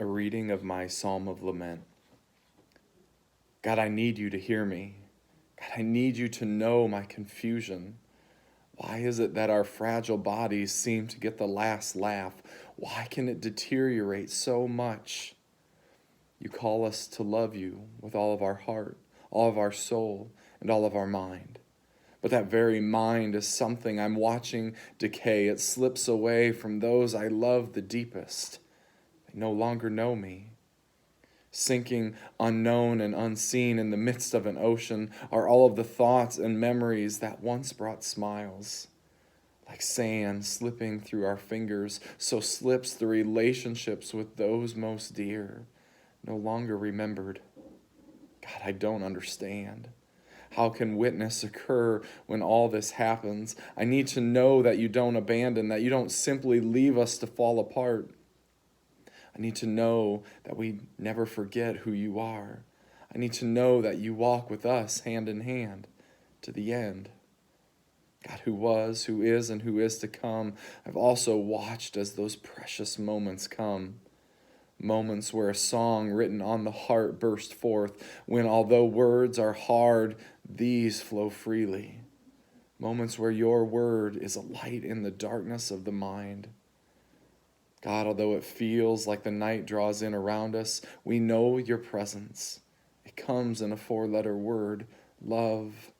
A reading of my Psalm of Lament. God, I need you to hear me. God, I need you to know my confusion. Why is it that our fragile bodies seem to get the last laugh? Why can it deteriorate so much? You call us to love you with all of our heart, all of our soul, and all of our mind. But that very mind is something I'm watching decay. It slips away from those I love the deepest. They no longer know me. Sinking unknown and unseen in the midst of an ocean are all of the thoughts and memories that once brought smiles. Like sand slipping through our fingers, so slips the relationships with those most dear, no longer remembered. God, I don't understand. How can witness occur when all this happens? I need to know that you don't abandon, that you don't simply leave us to fall apart. I need to know that we never forget who you are. I need to know that you walk with us hand in hand to the end. God, who was, who is, and who is to come, I've also watched as those precious moments come. Moments where a song written on the heart burst forth, when although words are hard, these flow freely. Moments where your word is a light in the darkness of the mind. God, although it feels like the night draws in around us, we know your presence. It comes in a 4-letter word, love.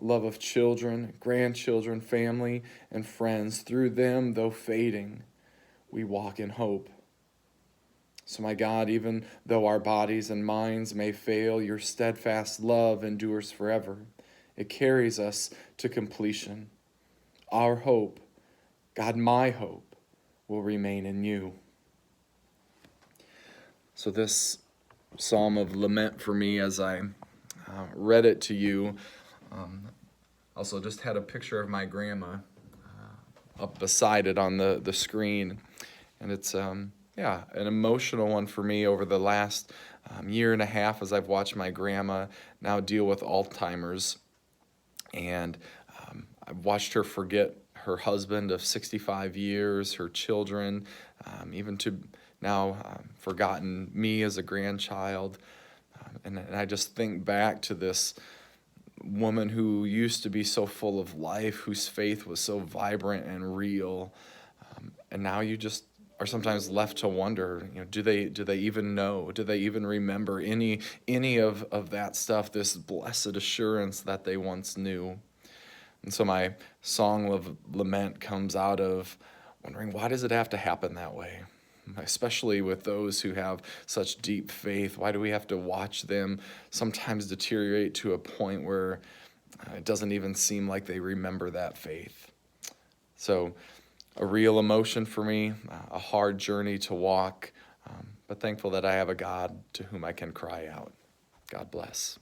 Love of children, grandchildren, family, and friends. Through them, though fading, we walk in hope. So my God, even though our bodies and minds may fail, your steadfast love endures forever. It carries us to completion. Our hope, God, my hope, will remain in you. So this Psalm of Lament for me, as I read it to you, also just had a picture of my grandma up beside it on the screen. And it's, an emotional one for me over the last year and a half as I've watched my grandma now deal with Alzheimer's. And I've watched her forget her husband of 65 years, her children, even to now forgotten me as a grandchild. And I just think back to this woman who used to be so full of life, whose faith was so vibrant and real. And now you just are sometimes left to wonder, do they even know? Do they even remember any of that stuff, this blessed assurance that they once knew? And so my song of lament comes out of wondering, why does it have to happen that way? Especially with those who have such deep faith. Why do we have to watch them sometimes deteriorate to a point where it doesn't even seem like they remember that faith? So a real emotion for me, a hard journey to walk, but thankful that I have a God to whom I can cry out. God bless.